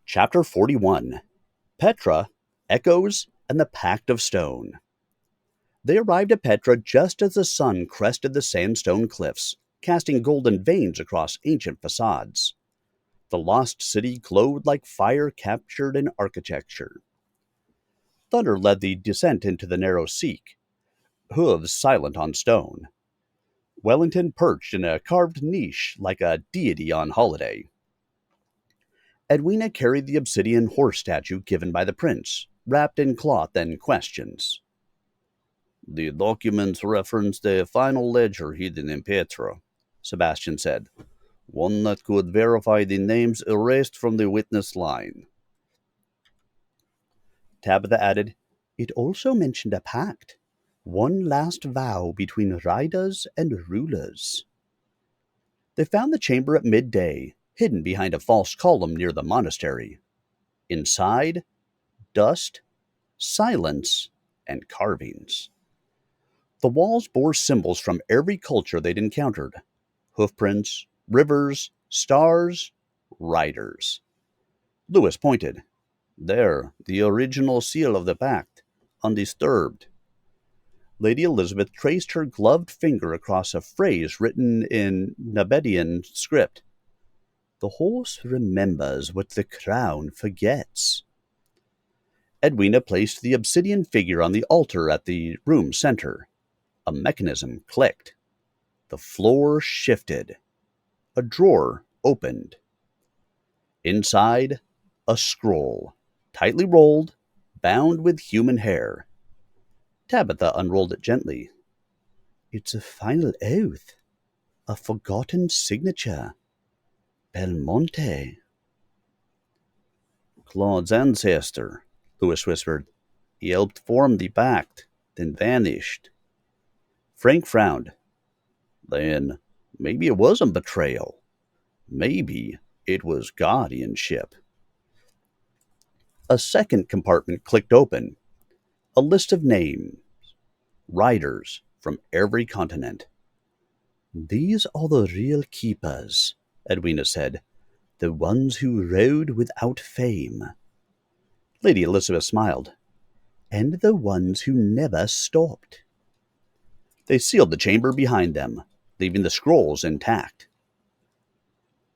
Chapter 41 Petra, Echoes, and the Pact of Stone. They arrived at Petra just as the sun crested the sandstone cliffs, casting golden veins across ancient facades. The lost city glowed like fire captured in architecture. Thunder led the descent into the narrow seek, hooves silent on stone. Wellington perched in a carved niche like a deity on holiday. Edwina carried the obsidian horse statue given by the prince, wrapped in cloth and questions. "The documents reference the final ledger hidden in Petra," Sebastian said. "One that could verify the names erased from the witness line." Tabitha added, "It also mentioned a pact, one last vow between riders and rulers." They found the chamber at midday, hidden behind a false column near the monastery. Inside, dust, silence, and carvings. The walls bore symbols from every culture they'd encountered: hoofprints, rivers, stars, riders. Lewis pointed. "There, the original seal of the pact, undisturbed." Lady Elizabeth traced her gloved finger across a phrase written in Nabedian script. "The horse remembers what the crown forgets." Edwina placed the obsidian figure on the altar at the room's center. A mechanism clicked. The floor shifted. A drawer opened. Inside, a scroll, tightly rolled, bound with human hair. Tabitha unrolled it gently. "It's a final oath, a forgotten signature. Belmonte." "Claude's ancestor," Lewis whispered. "He helped form the pact, then vanished." Frank frowned. "Then maybe it wasn't betrayal. Maybe it was guardianship." A second compartment clicked open. A list of names. Riders from every continent. "These are the real keepers," Edwina said. "The ones who rode without fame." Lady Elizabeth smiled. "And the ones who never stopped." They sealed the chamber behind them, leaving the scrolls intact.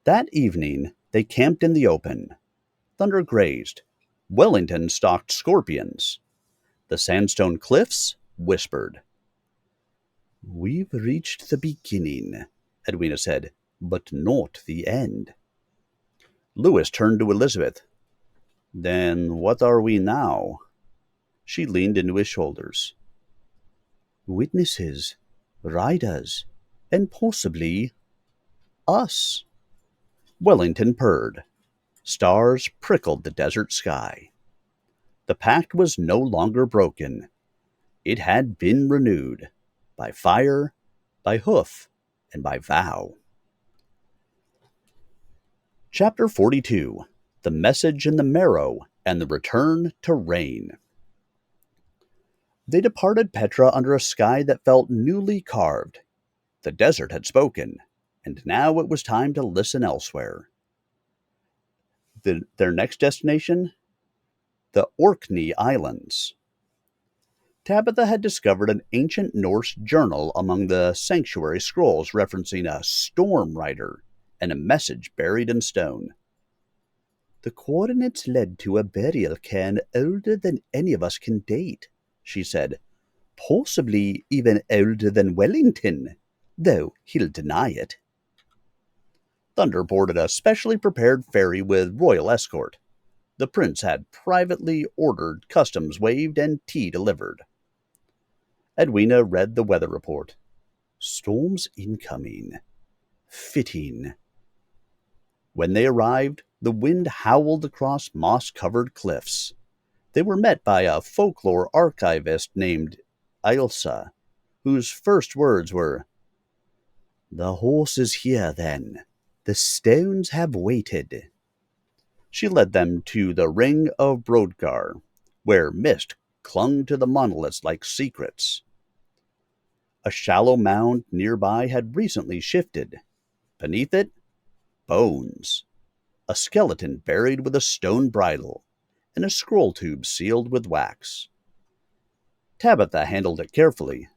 That evening, they camped in the open. Thunder grazed. Wellington stalked scorpions. The sandstone cliffs whispered. "We've reached the beginning," Edwina said, "but not the end." Lewis turned to Elizabeth. "Then what are we now?" She leaned into his shoulders. "Witnesses, riders, and possibly us." Wellington purred. Stars prickled the desert sky. The pact was no longer broken. It had been renewed, by fire, by hoof, and by vow. Chapter 42 The Message in the Marrow and the Return to Rain. They departed Petra under a sky that felt newly carved. The desert had spoken, and now it was time to listen elsewhere. Their next destination? The Orkney Islands. Tabitha had discovered an ancient Norse journal among the sanctuary scrolls referencing a storm rider and a message buried in stone. "The coordinates led to a burial cairn older than any of us can date," she said. "Possibly even older than Wellington, though he'll deny it." Thunder boarded a specially prepared ferry with royal escort. The prince had privately ordered customs waived and tea delivered. Edwina read the weather report. Storms incoming. Fitting. When they arrived, the wind howled across moss-covered cliffs. They were met by a folklore archivist named Ilsa, whose first words were, "The horse is here, then. The stones have waited." She led them to the Ring of Brodgar, where mist clung to the monoliths like secrets. A shallow mound nearby had recently shifted. Beneath it, bones. a skeleton buried with a stone bridle, and a scroll tube sealed with wax. Tabitha handled it carefully.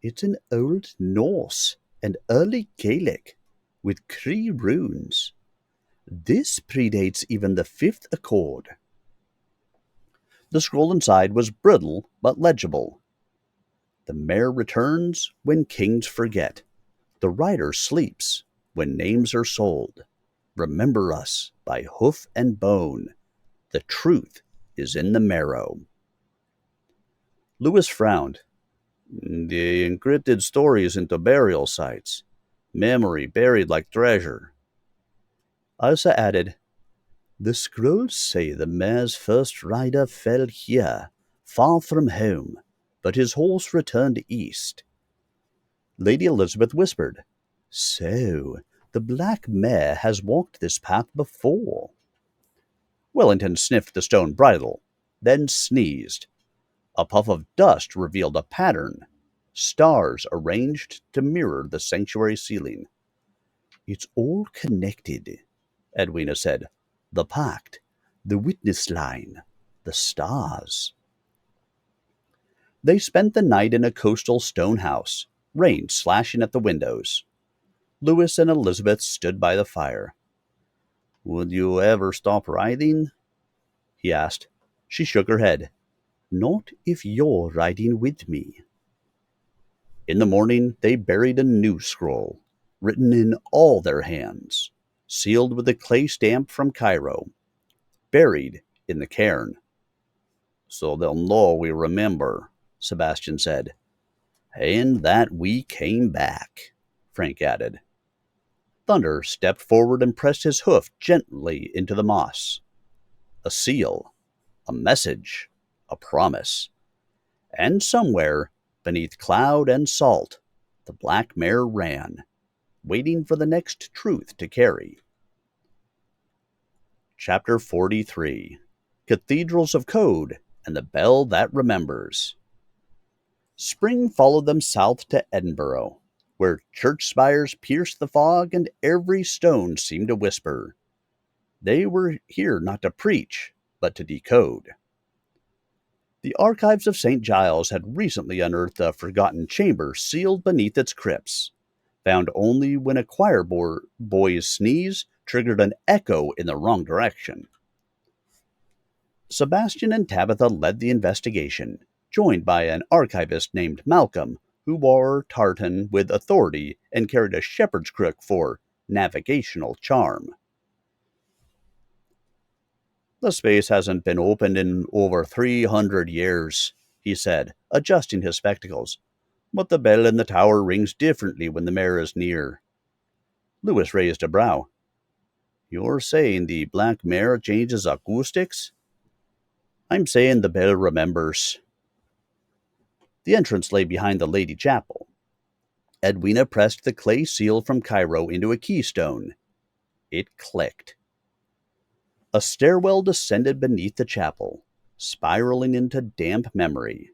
It's an Old Norse and Early Gaelic, with Cree runes. This predates even the fifth accord. The scroll inside was brittle but legible. The mare returns when kings forget. The rider sleeps when names are sold. Remember us by hoof and bone. The truth is in the marrow. Lewis frowned. The encrypted stories into burial sites. Memory buried like treasure. Elsa added, the scrolls say the mare's first rider fell here, far from home, but his horse returned east. Lady Elizabeth whispered, so, the black mare has walked this path before. Wellington sniffed the stone bridle, then sneezed. A puff of dust revealed a pattern, stars arranged to mirror the sanctuary ceiling. It's all connected, Edwina said. The pact, the witness line, the stars. They spent the night in a coastal stone house, rain slashing at the windows. Lewis and Elizabeth stood by the fire. Would you ever stop riding? He asked. She shook her head. Not if you're riding with me. In the morning, they buried a new scroll, written in all their hands, sealed with a clay stamp from Cairo, buried in the cairn. So they'll know we remember, Sebastian said. And that we came back, Frank added. Thunder stepped forward and pressed his hoof gently into the moss. A seal, a message, a promise. And somewhere, beneath cloud and salt, the black mare ran, waiting for the next truth to carry. Chapter 43 Cathedrals of Code and the Bell That Remembers. Spring followed them south to Edinburgh, where church spires pierced the fog and every stone seemed to whisper. They were here not to preach, but to decode. The archives of St. Giles had recently unearthed a forgotten chamber sealed beneath its crypts, found only when a choir boy's sneeze triggered an echo in the wrong direction. Sebastian and Tabitha led the investigation, joined by an archivist named Malcolm, who wore tartan with authority and carried a shepherd's crook for navigational charm. The space hasn't been opened in over 300 years, he said, adjusting his spectacles. But the bell in the tower rings differently when the mare is near. Lewis raised a brow. You're saying the black mare changes acoustics? I'm saying the bell remembers. The entrance lay behind the Lady Chapel. Edwina pressed the clay seal from Cairo into a keystone. It clicked. A stairwell descended beneath the chapel, spiraling into damp memory.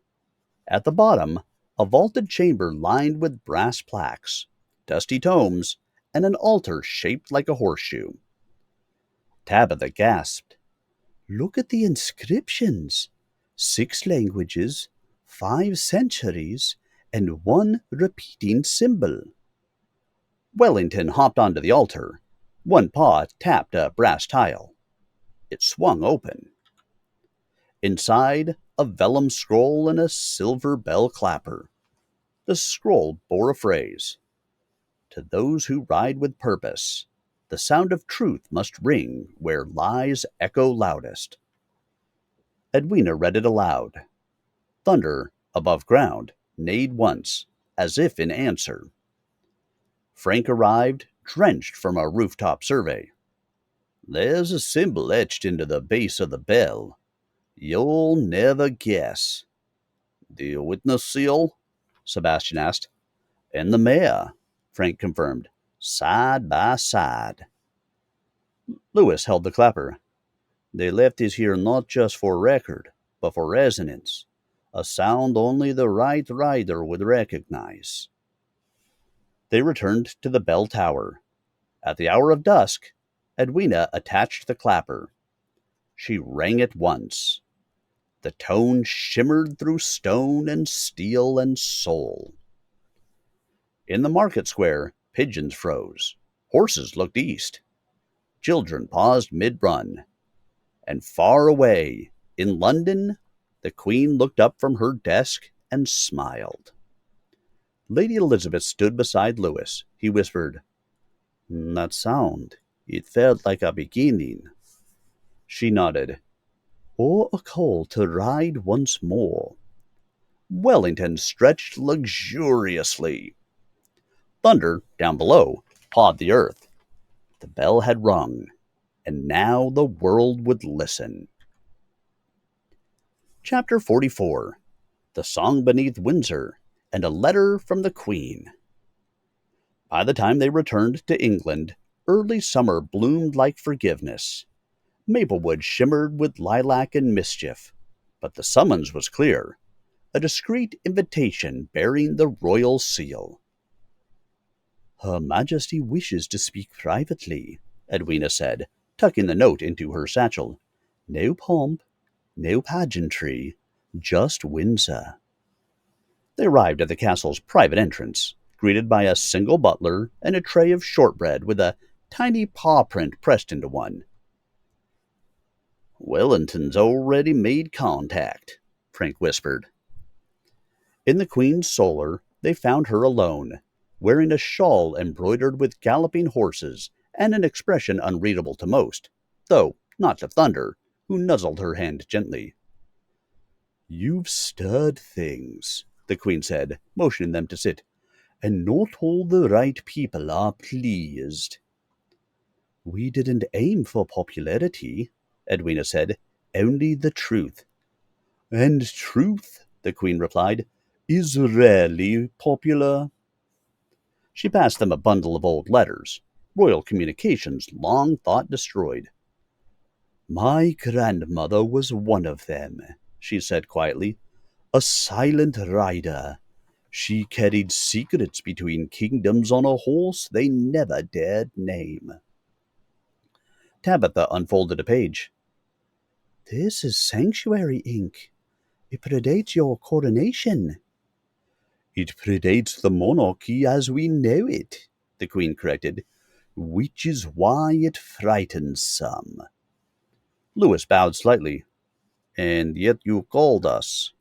At the bottom, a vaulted chamber lined with brass plaques, dusty tomes, and an altar shaped like a horseshoe. Tabitha gasped. Look at the inscriptions. 6 languages, 5 centuries, and 1 repeating symbol. Wellington hopped onto the altar. One paw tapped a brass tile. It swung open. Inside, a vellum scroll and a silver bell clapper. The scroll bore a phrase. To those who ride with purpose, the sound of truth must ring where lies echo loudest. Edwina read it aloud. Thunder, above ground, neighed once, as if in answer. Frank arrived, drenched from a rooftop survey. There's a symbol etched into the base of the bell. You'll never guess. The witness seal? Sebastian asked. And the mare, Frank confirmed, side by side. Lewis held the clapper. They left this here not just for record, but for resonance, a sound only the right rider would recognize. They returned to the bell tower. At the hour of dusk, Edwina attached the clapper. She rang it once. The tone shimmered through stone and steel and soul. In the market square, pigeons froze. Horses looked east. Children paused mid-run. And far away, in London, the Queen looked up from her desk and smiled. Lady Elizabeth stood beside Louis. He whispered, "That sound, it felt like a beginning." She nodded. "Or a call to ride once more." Wellington stretched luxuriously. Thunder, down below, pawed the earth. The bell had rung, and now the world would listen. Chapter 44. The Song Beneath Windsor, and a Letter from the Queen. By the time they returned to England, early summer bloomed like forgiveness. Maplewood shimmered with lilac and mischief, but the summons was clear, a discreet invitation bearing the royal seal. "Her Majesty wishes to speak privately," Edwina said, tucking the note into her satchel. "No pomp, no pageantry, just Windsor." They arrived at the castle's private entrance, greeted by a single butler and a tray of shortbread with a tiny paw print pressed into one. "Wellington's already made contact," Frank whispered. In the Queen's solar, they found her alone, wearing a shawl embroidered with galloping horses and an expression unreadable to most, though not to Thunder, who nuzzled her hand gently. "You've stirred things," the Queen said, motioning them to sit, "and not all the right people are pleased." "We didn't aim for popularity," Edwina said, "only the truth." "And truth," the Queen replied, "is rarely popular." She passed them a bundle of old letters, royal communications long thought destroyed. "My grandmother was one of them," she said quietly, "a silent rider. She carried secrets between kingdoms on a horse they never dared name." Tabitha unfolded a page. "This is sanctuary ink. It predates your coronation." "It predates the monarchy as we know it," the Queen corrected, "which is why it frightens some." Louis bowed slightly. "And yet you called us."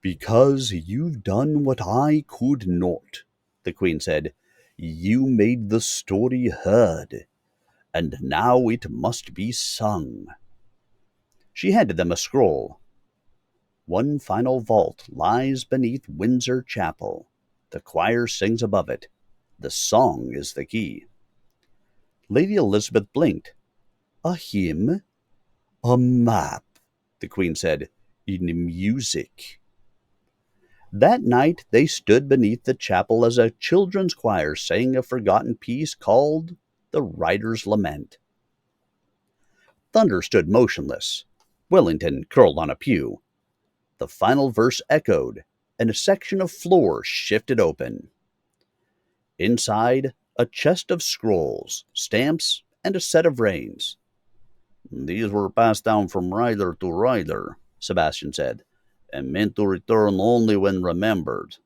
"Because you've done what I could not," the Queen said. "You made the story heard, and now it must be sung." She handed them a scroll. "One final vault lies beneath Windsor Chapel. The choir sings above it. The song is the key." Lady Elizabeth blinked. "A hymn?" "A map," the Queen said, "in music." That night they stood beneath the chapel as a children's choir sang a forgotten piece called The Rider's Lament. Thunder stood motionless. Wellington curled on a pew. The final verse echoed, and a section of floor shifted open. Inside, a chest of scrolls, stamps, and a set of reins. "These were passed down from rider to rider," Sebastian said, "and meant to return only when remembered."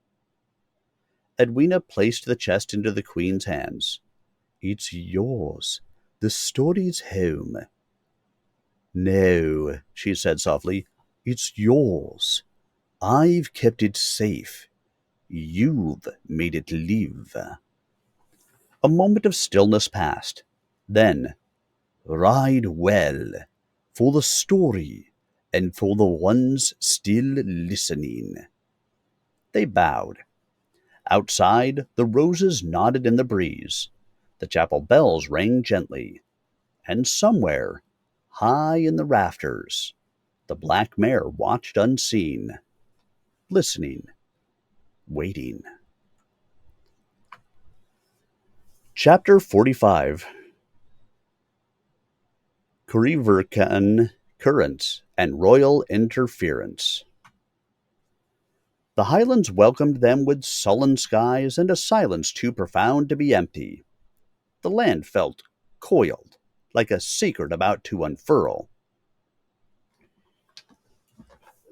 Edwina placed the chest into the Queen's hands. "It's yours. The story's home." "No," she said softly. "It's yours. I've kept it safe. You've made it live." A moment of stillness passed. Then, "Ride well, for the story and for the ones still listening." They bowed. Outside, the roses nodded in the breeze. The chapel bells rang gently. And somewhere, high in the rafters, the black mare watched unseen, listening, waiting. Chapter 45. Kuriverkan Currents and Royal Interference. The Highlands welcomed them with sullen skies and a silence too profound to be empty. The land felt coiled, like a secret about to unfurl.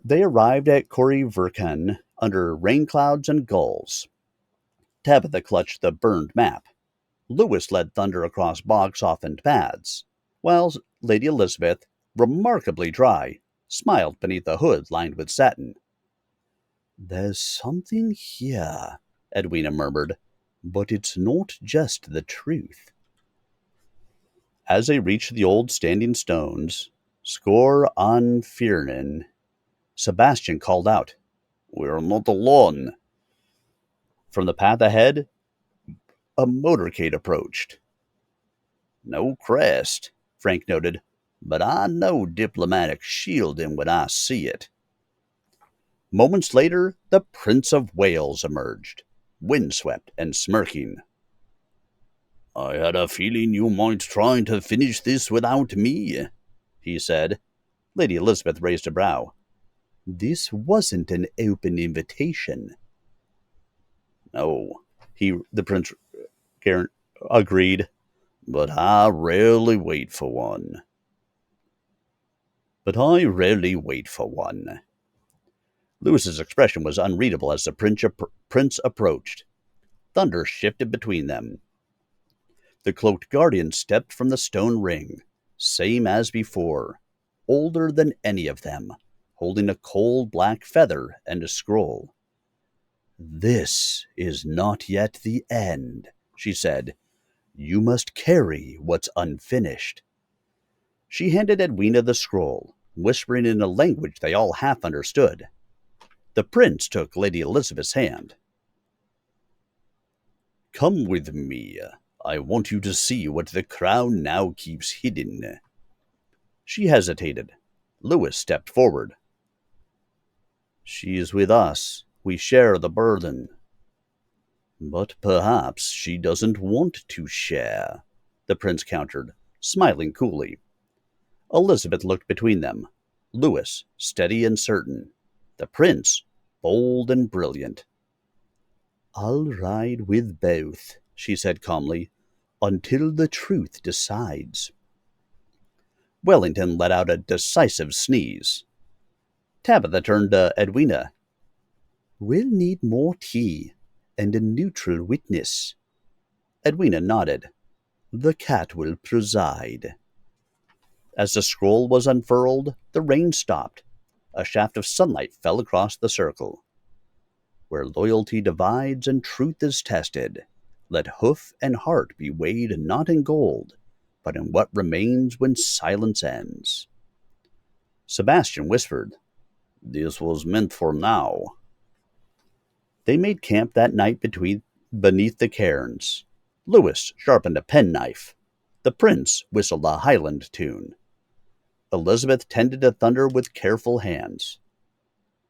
They arrived at Corrie Verkan under rain clouds and gulls. Tabitha clutched the burned map. Lewis led Thunder across bog-softened paths, while Lady Elizabeth, remarkably dry, smiled beneath a hood lined with satin. "There's something here," Edwina murmured, "but it's not just the truth." As they reached the old standing stones, Skor an Firnin, Sebastian called out, "We're not alone." From the path ahead, a motorcade approached. "No crest," Frank noted, "but I know diplomatic shielding when I see it." Moments later, the Prince of Wales emerged, windswept and smirking. "I had a feeling you might try to finish this without me," he said. Lady Elizabeth raised a brow. "This wasn't an open invitation." "No," the prince agreed, "but I rarely wait for one." Lewis's expression was unreadable as the prince approached. Thunder shifted between them. The cloaked guardian stepped from the stone ring, same as before, older than any of them, holding a coal black feather and a scroll. "This is not yet the end," she said. "You must carry what's unfinished." She handed Edwina the scroll, whispering in a language they all half understood. The prince took Lady Elizabeth's hand. "Come with me. I want you to see what the crown now keeps hidden." She hesitated. Lewis stepped forward. "She is with us. We share the burden." "But perhaps she doesn't want to share," the prince countered, smiling coolly. Elizabeth looked between them. Lewis, steady and certain. The prince, bold and brilliant. "I'll ride with both," she said calmly, "until the truth decides." Wellington let out a decisive sneeze. Tabitha turned to Edwina. "We'll need more tea and a neutral witness." Edwina nodded. "The cat will preside." As the scroll was unfurled, the rain stopped. A shaft of sunlight fell across the circle. "Where loyalty divides and truth is tested, let hoof and heart be weighed not in gold, but in what remains when silence ends." Sebastian whispered, "This was meant for now." They made camp that night beneath the cairns. Lewis sharpened a penknife. The prince whistled a Highland tune. Elizabeth tended to Thunder with careful hands.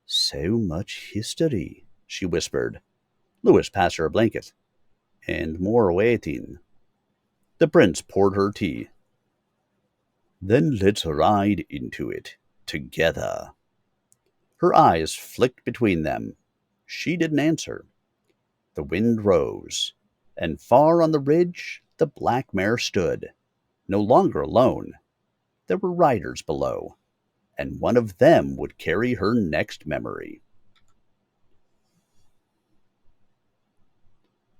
"So much history," she whispered. Lewis passed her a blanket. "And more waiting." The prince poured her tea. "Then let's ride into it, together." Her eyes flicked between them. She didn't answer. The wind rose, and far on the ridge the black mare stood, no longer alone. There were riders below, and one of them would carry her next memory.